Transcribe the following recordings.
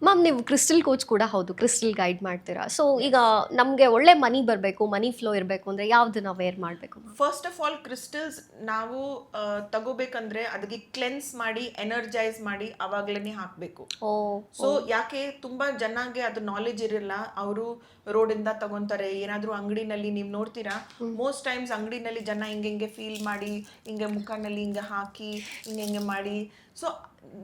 Ma'am ನೀವು crystal coach ಕೂಡ ಹೌದು, ಕ್ರಿಸ್ಟಲ್ ಗೈಡ್ ಮಾಡ್ತೀರಾ. ಸೊ ಈಗ ನಮಗೆ ಒಳ್ಳೆ ಮನಿ ಬರಬೇಕು, ಮನಿ ಫ್ಲೋ ಇರಬೇಕು ಅಂದರೆ ಯಾವ್ದನ್ನ ವೇರ್ ಮಾಡಬೇಕು ma'am? First of all crystals ನಾವು ತಗೋಬೇಕಂದ್ರೆ ಅದಕ್ಕೆ ಕ್ಲೆನ್ಸ್ ಮಾಡಿ ಎನರ್ಜೈಸ್ ಮಾಡಿ ಅವಾಗ್ಲೇನೆ ಹಾಕಬೇಕು. ಓ ಸೊ ಯಾಕೆ ತುಂಬಾ ಜನಗೆ ಅದು ನಾಲೆಜ್ ಇರಲ್ಲ, ಅವರು ರೋಡಿಂದ ತಗೊಂತಾರೆ. ಏನಾದ್ರೂ ಅಂಗಡಿನಲ್ಲಿ ನೀವು ನೋಡ್ತೀರಾ, ಮೋಸ್ಟ್ ಟೈಮ್ಸ್ ಅಂಗಡಿನಲ್ಲಿ ಜನ ಹಿಂಗೆ ಫೀಲ್ ಮಾಡಿ ಹಿಂಗೆ ಮುಖನಲ್ಲಿ ಹಿಂಗೆ ಹಾಕಿ ಹಿಂಗೆ ಮಾಡಿ. ಸೊ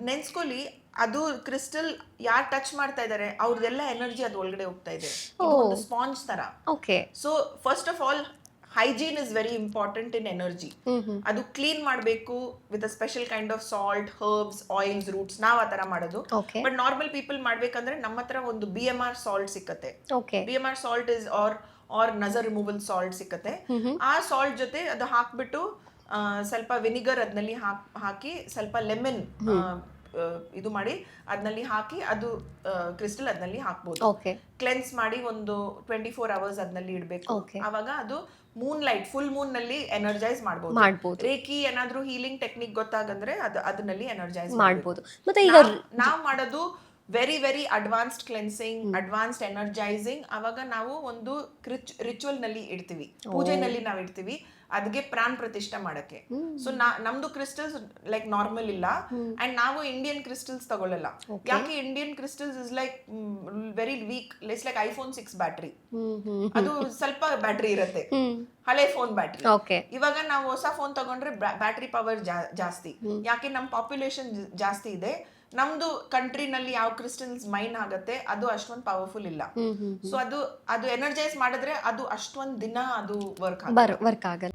ನೆನ್ಸ್ಕೊಳ್ಳಿ, ಅದು ಕ್ರಿಸ್ಟಲ್ ಯಾರು ಟಚ್ ಮಾಡ್ತಾ ಇದ್ದಾರೆ ಅವ್ರದೆಲ್ಲ ಎನರ್ಜಿ ಅದು ಒಳಗಡೆ ಹೋಗ್ತಾ ಇದೆ, ಇದು ಒಂದು ಸ್ಪಾಂಜ್ ತರ. Okay. So first of all hygiene is very important in energy. ಅದು ಕ್ಲೀನ್ ಮಾಡಬೇಕು with a special kind of salt, herbs, oils, roots. ನಾವ್ ಆ ತರ ಮಾಡೋದು. ಓಕೆ. ಬಟ್ ನಾರ್ಮಲ್ ಪೀಪಲ್ ಮಾಡ್ಬೇಕಂದ್ರೆ ನಮ್ಮ ಹತ್ರ ಒಂದು BMR ಸಾಲ್ಟ್ ಸಿಕ್ಕತ್ತೆ. Okay. BMR salt is our ನಜರ್ ರಿಮೂವಲ್ ಸಾಲ್ಟ್ ಸಿಕ್ಕತ್ತೆ. ಆ ಸಾಲ್ಟ್ ಜೊತೆ ಅದು ಹಾಕ್ಬಿಟ್ಟು ಸ್ವಲ್ಪ ವಿನಿಗರ್ ಅದ್ನಲ್ಲಿ ಹಾಕಿ ಸ್ವಲ್ಪ ಲೆಮನ್ ಇದು ಮಾಡಿ ಅದ್ನಲ್ಲಿ ಹಾಕಿ ಅದು ಕ್ರಿಸ್ಟಲ್ ಅದ್ನಲ್ಲಿ ಹಾಕ್ಬೋದು. ಓಕೆ. ಕ್ಲೆನ್ಸ್ ಮಾಡಿ ಒಂದು 24 hours ಅದ್ನಲ್ಲಿ ಇಡಬೇಕು. ಅವಾಗ ಅದು ಮೂನ್ ಲೈಟ್, ಫುಲ್ ಮೂನ್ ನಲ್ಲಿ ಎನರ್ಜೈಸ್ ಮಾಡಬಹುದು. ರೇಖಿ ಏನಾದ್ರೂ ಹೀಲಿಂಗ್ ಟೆಕ್ನಿಕ್ ಗೊತ್ತಾಗಂದ್ರೆ ಅದನ್ನಲ್ಲಿ ಎನರ್ಜೈಸ್ ಮಾಡಬಹುದು. ಮತ್ತೆ ಈಗ ನಾವು ಮಾಡೋದು very very advanced cleansing, advanced energising. ಅವಾಗ ನಾವು ಒಂದು ರಿಚುವಲ್ ನಲ್ಲಿ ಇಡ್ತೀವಿ, ಪೂಜೆನಲ್ಲಿ ನಾವು ಇಡ್ತೀವಿ ಅದಕ್ಕೆ ಪ್ರಾಣ ಪ್ರತಿಷ್ಠೆ ಮಾಡಕ್ಕೆ. ಸೊ ನಮ್ದು ಕ್ರಿಸ್ಟಲ್ಸ್ ಲೈಕ್ ನಾರ್ಮಲ್ ಇಲ್ಲ, ಅಂಡ್ ನಾವು ಇಂಡಿಯನ್ ಕ್ರಿಸ್ಟಲ್ಸ್ ತಗೊಳ್ಳಲ್ಲ. ಯಾಕೆ? Indian crystals is like very weak, it's like iPhone 6 battery. ಅದು ಸ್ವಲ್ಪ ಬ್ಯಾಟ್ರಿ ಇರುತ್ತೆ, ಹಳೆ ಫೋನ್ ಬ್ಯಾಟ್ರಿ. ಇವಾಗ ನಾವು ಹೊಸ ಫೋನ್ ತಗೊಂಡ್ರೆ ಬ್ಯಾಟ್ರಿ ಪವರ್ ಜಾಸ್ತಿ. ಯಾಕೆ? ನಮ್ ಪಾಪ್ಯುಲೇಷನ್ ಜಾಸ್ತಿ ಇದೆ. ನಮ್ದು ಕಂಟ್ರಿನಲ್ಲಿ ಯಾವ ಕ್ರಿಸ್ಟಲ್ಸ್ ಮೈನ್ ಆಗತ್ತೆ ಅದು ಅಷ್ಟೊಂದು ಪವರ್ಫುಲ್ ಇಲ್ಲ. ಸೊ ಅದು ಎನರ್ಜೈಸ್ ಮಾಡಿದ್ರೆ ಅದು ಅಷ್ಟೊಂದ್ ದಿನ ಅದು ವರ್ಕ್ ಆಗಲ್ಲ.